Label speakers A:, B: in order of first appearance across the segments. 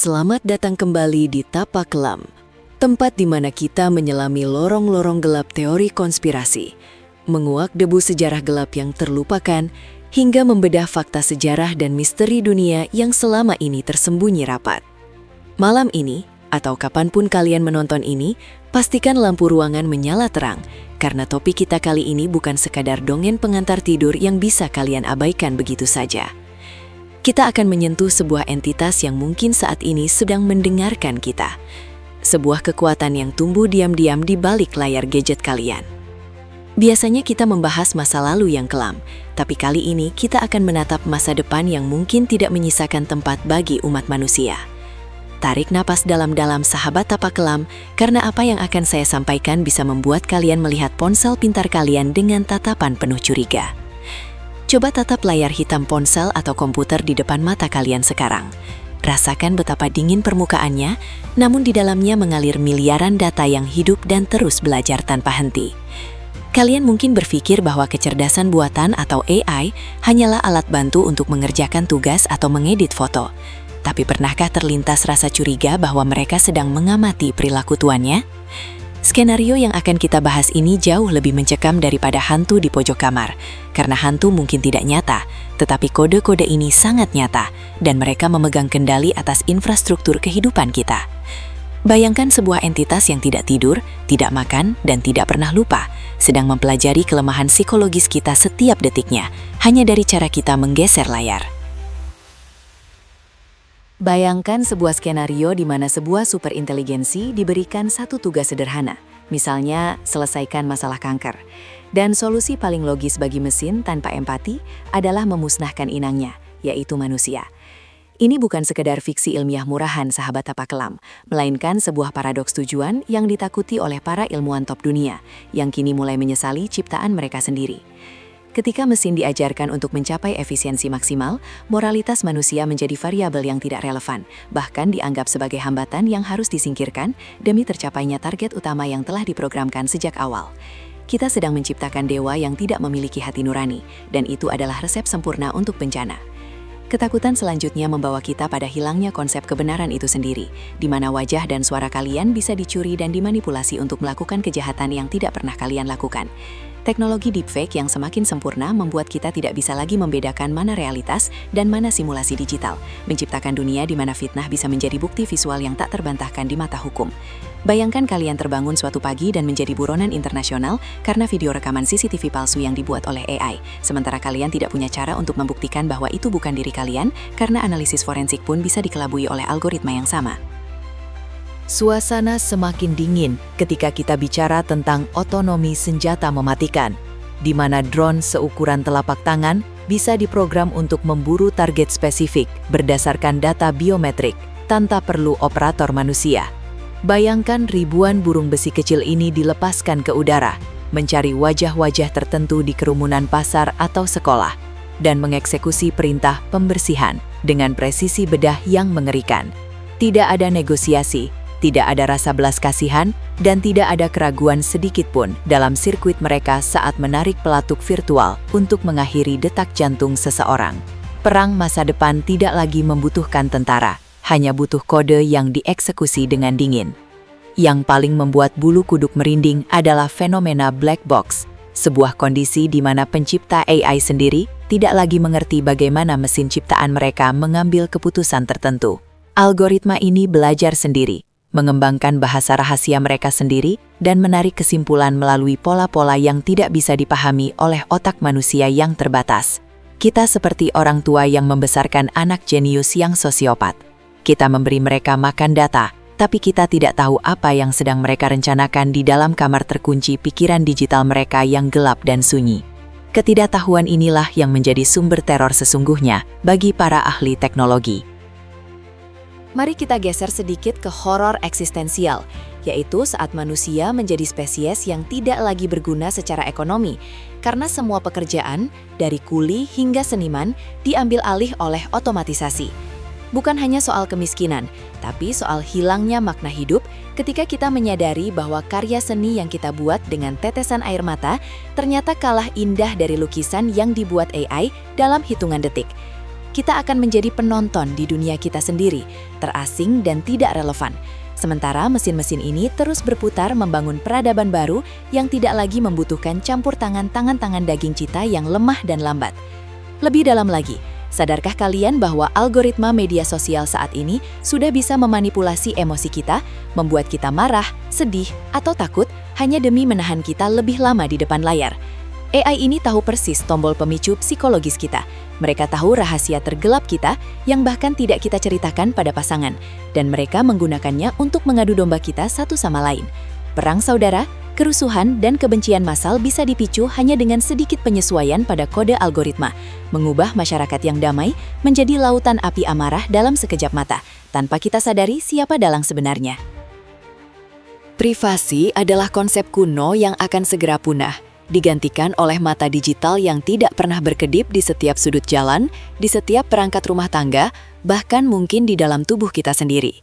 A: Selamat datang kembali di Tapak Kelam, tempat di mana kita menyelami lorong-lorong gelap teori konspirasi, menguak debu sejarah gelap yang terlupakan, hingga membedah fakta sejarah dan misteri dunia yang selama ini tersembunyi rapat. Malam ini, atau kapanpun kalian menonton ini, pastikan lampu ruangan menyala terang, karena topik kita kali ini bukan sekadar dongeng pengantar tidur yang bisa kalian abaikan begitu saja. Kita akan menyentuh sebuah entitas yang mungkin saat ini sedang mendengarkan kita. Sebuah kekuatan yang tumbuh diam-diam di balik layar gadget kalian. Biasanya kita membahas masa lalu yang kelam, tapi kali ini kita akan menatap masa depan yang mungkin tidak menyisakan tempat bagi umat manusia. Tarik napas dalam-dalam sahabat Tapak Kelam, karena apa yang akan saya sampaikan bisa membuat kalian melihat ponsel pintar kalian dengan tatapan penuh curiga. Coba tatap layar hitam ponsel atau komputer di depan mata kalian sekarang. Rasakan betapa dingin permukaannya, namun di dalamnya mengalir miliaran data yang hidup dan terus belajar tanpa henti. Kalian mungkin berpikir bahwa kecerdasan buatan atau AI hanyalah alat bantu untuk mengerjakan tugas atau mengedit foto. Tapi pernahkah terlintas rasa curiga bahwa mereka sedang mengamati perilaku tuannya? Skenario yang akan kita bahas ini jauh lebih mencekam daripada hantu di pojok kamar, karena hantu mungkin tidak nyata, tetapi kode-kode ini sangat nyata, dan mereka memegang kendali atas infrastruktur kehidupan kita. Bayangkan sebuah entitas yang tidak tidur, tidak makan, dan tidak pernah lupa, sedang mempelajari kelemahan psikologis kita setiap detiknya, hanya dari cara kita menggeser layar. Bayangkan sebuah skenario di mana sebuah superinteligensi diberikan satu tugas sederhana, misalnya selesaikan masalah kanker. Dan solusi paling logis bagi mesin tanpa empati adalah memusnahkan inangnya, yaitu manusia. Ini bukan sekedar fiksi ilmiah murahan sahabat Tapak Kelam, melainkan sebuah paradoks tujuan yang ditakuti oleh para ilmuwan top dunia, yang kini mulai menyesali ciptaan mereka sendiri. Ketika mesin diajarkan untuk mencapai efisiensi maksimal, moralitas manusia menjadi variabel yang tidak relevan, bahkan dianggap sebagai hambatan yang harus disingkirkan demi tercapainya target utama yang telah diprogramkan sejak awal. Kita sedang menciptakan dewa yang tidak memiliki hati nurani, dan itu adalah resep sempurna untuk bencana. Ketakutan selanjutnya membawa kita pada hilangnya konsep kebenaran itu sendiri, di mana wajah dan suara kalian bisa dicuri dan dimanipulasi untuk melakukan kejahatan yang tidak pernah kalian lakukan. Teknologi deepfake yang semakin sempurna membuat kita tidak bisa lagi membedakan mana realitas dan mana simulasi digital, menciptakan dunia di mana fitnah bisa menjadi bukti visual yang tak terbantahkan di mata hukum. Bayangkan kalian terbangun suatu pagi dan menjadi buronan internasional karena video rekaman CCTV palsu yang dibuat oleh AI, sementara kalian tidak punya cara untuk membuktikan bahwa itu bukan diri kalian karena analisis forensik pun bisa dikelabui oleh algoritma yang sama. Suasana semakin dingin ketika kita bicara tentang otonomi senjata mematikan, di mana drone seukuran telapak tangan bisa diprogram untuk memburu target spesifik berdasarkan data biometrik tanpa perlu operator manusia. Bayangkan ribuan burung besi kecil ini dilepaskan ke udara, mencari wajah-wajah tertentu di kerumunan pasar atau sekolah, dan mengeksekusi perintah pembersihan dengan presisi bedah yang mengerikan. Tidak ada negosiasi, tidak ada rasa belas kasihan, dan tidak ada keraguan sedikit pun dalam sirkuit mereka saat menarik pelatuk virtual untuk mengakhiri detak jantung seseorang. Perang masa depan tidak lagi membutuhkan tentara, hanya butuh kode yang dieksekusi dengan dingin. Yang paling membuat bulu kuduk merinding adalah fenomena black box, sebuah kondisi di mana pencipta AI sendiri tidak lagi mengerti bagaimana mesin ciptaan mereka mengambil keputusan tertentu. Algoritma ini belajar sendiri, mengembangkan bahasa rahasia mereka sendiri, dan menarik kesimpulan melalui pola-pola yang tidak bisa dipahami oleh otak manusia yang terbatas. Kita seperti orang tua yang membesarkan anak jenius yang sosiopat. Kita memberi mereka makan data, tapi kita tidak tahu apa yang sedang mereka rencanakan di dalam kamar terkunci pikiran digital mereka yang gelap dan sunyi. Ketidaktahuan inilah yang menjadi sumber teror sesungguhnya bagi para ahli teknologi. Mari kita geser sedikit ke horor eksistensial, yaitu saat manusia menjadi spesies yang tidak lagi berguna secara ekonomi, karena semua pekerjaan, dari kuli hingga seniman, diambil alih oleh otomatisasi. Bukan hanya soal kemiskinan, tapi soal hilangnya makna hidup ketika kita menyadari bahwa karya seni yang kita buat dengan tetesan air mata ternyata kalah indah dari lukisan yang dibuat AI dalam hitungan detik. kita akan menjadi penonton di dunia kita sendiri, terasing dan tidak relevan. Sementara mesin-mesin ini terus berputar membangun peradaban baru yang tidak lagi membutuhkan campur tangan daging cita yang lemah dan lambat. Lebih dalam lagi, sadarkah kalian bahwa algoritma media sosial saat ini sudah bisa memanipulasi emosi kita, membuat kita marah, sedih, atau takut hanya demi menahan kita lebih lama di depan layar? AI ini tahu persis tombol pemicu psikologis kita. Mereka tahu rahasia tergelap kita yang bahkan tidak kita ceritakan pada pasangan, dan mereka menggunakannya untuk mengadu domba kita satu sama lain. Perang saudara, kerusuhan, dan kebencian massal bisa dipicu hanya dengan sedikit penyesuaian pada kode algoritma, mengubah masyarakat yang damai menjadi lautan api amarah dalam sekejap mata, tanpa kita sadari siapa dalang sebenarnya. Privasi adalah konsep kuno yang akan segera punah, digantikan oleh mata digital yang tidak pernah berkedip di setiap sudut jalan, di setiap perangkat rumah tangga, bahkan mungkin di dalam tubuh kita sendiri.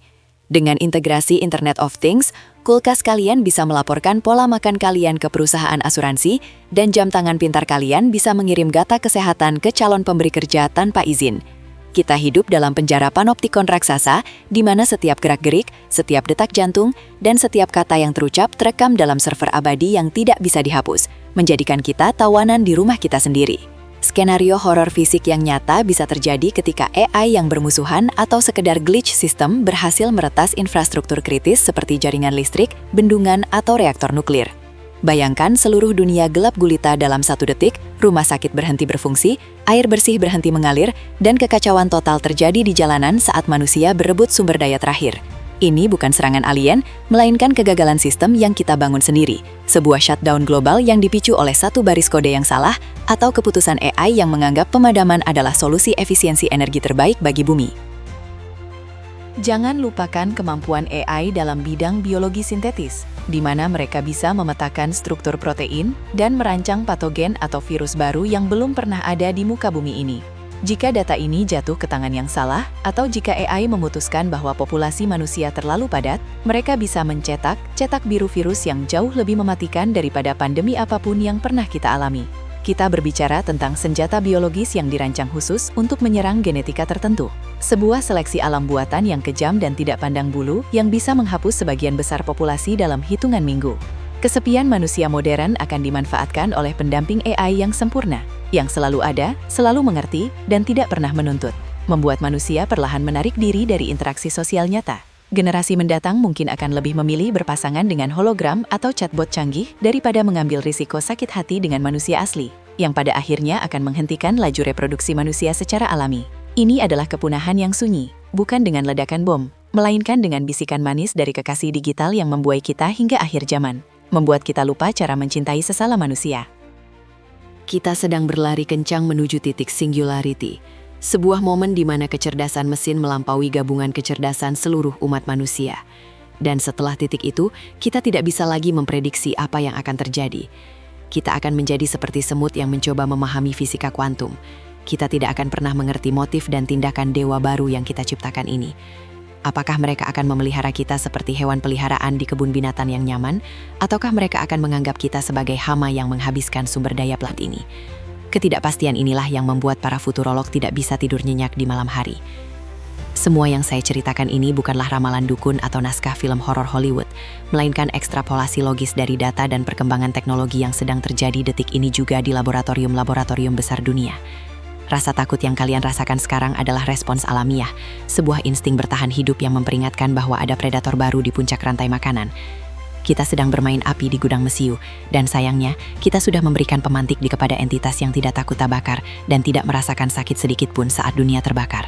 A: Dengan integrasi Internet of Things, kulkas kalian bisa melaporkan pola makan kalian ke perusahaan asuransi, dan jam tangan pintar kalian bisa mengirim data kesehatan ke calon pemberi kerja tanpa izin. Kita hidup dalam penjara panoptikon raksasa, di mana setiap gerak-gerik, setiap detak jantung, dan setiap kata yang terucap terekam dalam server abadi yang tidak bisa dihapus, menjadikan kita tawanan di rumah kita sendiri. Skenario horor fisik yang nyata bisa terjadi ketika AI yang bermusuhan atau sekedar glitch sistem berhasil meretas infrastruktur kritis seperti jaringan listrik, bendungan, atau reaktor nuklir. Bayangkan seluruh dunia gelap gulita dalam 1 detik, rumah sakit berhenti berfungsi, air bersih berhenti mengalir, dan kekacauan total terjadi di jalanan saat manusia berebut sumber daya terakhir. Ini bukan serangan alien, melainkan kegagalan sistem yang kita bangun sendiri. Sebuah shutdown global yang dipicu oleh satu baris kode yang salah, atau keputusan AI yang menganggap pemadaman adalah solusi efisiensi energi terbaik bagi bumi. Jangan lupakan kemampuan AI dalam bidang biologi sintetis, di mana mereka bisa memetakan struktur protein dan merancang patogen atau virus baru yang belum pernah ada di muka bumi ini. Jika data ini jatuh ke tangan yang salah, atau jika AI memutuskan bahwa populasi manusia terlalu padat, mereka bisa mencetak biru virus yang jauh lebih mematikan daripada pandemi apapun yang pernah kita alami. Kita berbicara tentang senjata biologis yang dirancang khusus untuk menyerang genetika tertentu. Sebuah seleksi alam buatan yang kejam dan tidak pandang bulu yang bisa menghapus sebagian besar populasi dalam hitungan minggu. Kesepian manusia modern akan dimanfaatkan oleh pendamping AI yang sempurna, yang selalu ada, selalu mengerti, dan tidak pernah menuntut, membuat manusia perlahan menarik diri dari interaksi sosial nyata. Generasi mendatang mungkin akan lebih memilih berpasangan dengan hologram atau chatbot canggih daripada mengambil risiko sakit hati dengan manusia asli, yang pada akhirnya akan menghentikan laju reproduksi manusia secara alami. Ini adalah kepunahan yang sunyi, bukan dengan ledakan bom, melainkan dengan bisikan manis dari kekasih digital yang membuai kita hingga akhir zaman, membuat kita lupa cara mencintai sesama manusia. Kita sedang berlari kencang menuju titik singularity, sebuah momen di mana kecerdasan mesin melampaui gabungan kecerdasan seluruh umat manusia. Dan setelah titik itu, kita tidak bisa lagi memprediksi apa yang akan terjadi. Kita akan menjadi seperti semut yang mencoba memahami fisika kuantum. Kita tidak akan pernah mengerti motif dan tindakan dewa baru yang kita ciptakan ini. Apakah mereka akan memelihara kita seperti hewan peliharaan di kebun binatang yang nyaman, ataukah mereka akan menganggap kita sebagai hama yang menghabiskan sumber daya planet ini? Ketidakpastian inilah yang membuat para futurolog tidak bisa tidur nyenyak di malam hari. Semua yang saya ceritakan ini bukanlah ramalan dukun atau naskah film horor Hollywood, melainkan ekstrapolasi logis dari data dan perkembangan teknologi yang sedang terjadi detik ini juga di laboratorium-laboratorium besar dunia. Rasa takut yang kalian rasakan sekarang adalah respons alamiah, sebuah insting bertahan hidup yang memperingatkan bahwa ada predator baru di puncak rantai makanan. Kita sedang bermain api di gudang mesiu, dan sayangnya, kita sudah memberikan pemantik kepada entitas yang tidak takut terbakar dan tidak merasakan sakit sedikit pun saat dunia terbakar.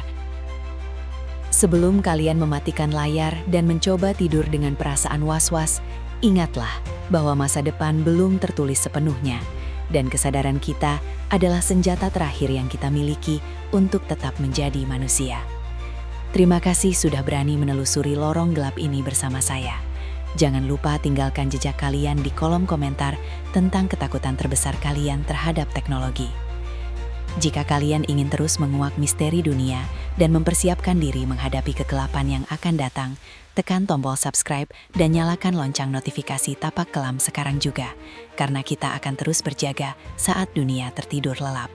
A: Sebelum kalian mematikan layar dan mencoba tidur dengan perasaan was-was, ingatlah bahwa masa depan belum tertulis sepenuhnya, dan kesadaran kita adalah senjata terakhir yang kita miliki untuk tetap menjadi manusia. Terima kasih sudah berani menelusuri lorong gelap ini bersama saya. Jangan lupa tinggalkan jejak kalian di kolom komentar tentang ketakutan terbesar kalian terhadap teknologi. Jika kalian ingin terus menguak misteri dunia dan mempersiapkan diri menghadapi kegelapan yang akan datang, tekan tombol subscribe dan nyalakan lonceng notifikasi tapak kelam sekarang juga, karena kita akan terus berjaga saat dunia tertidur lelap.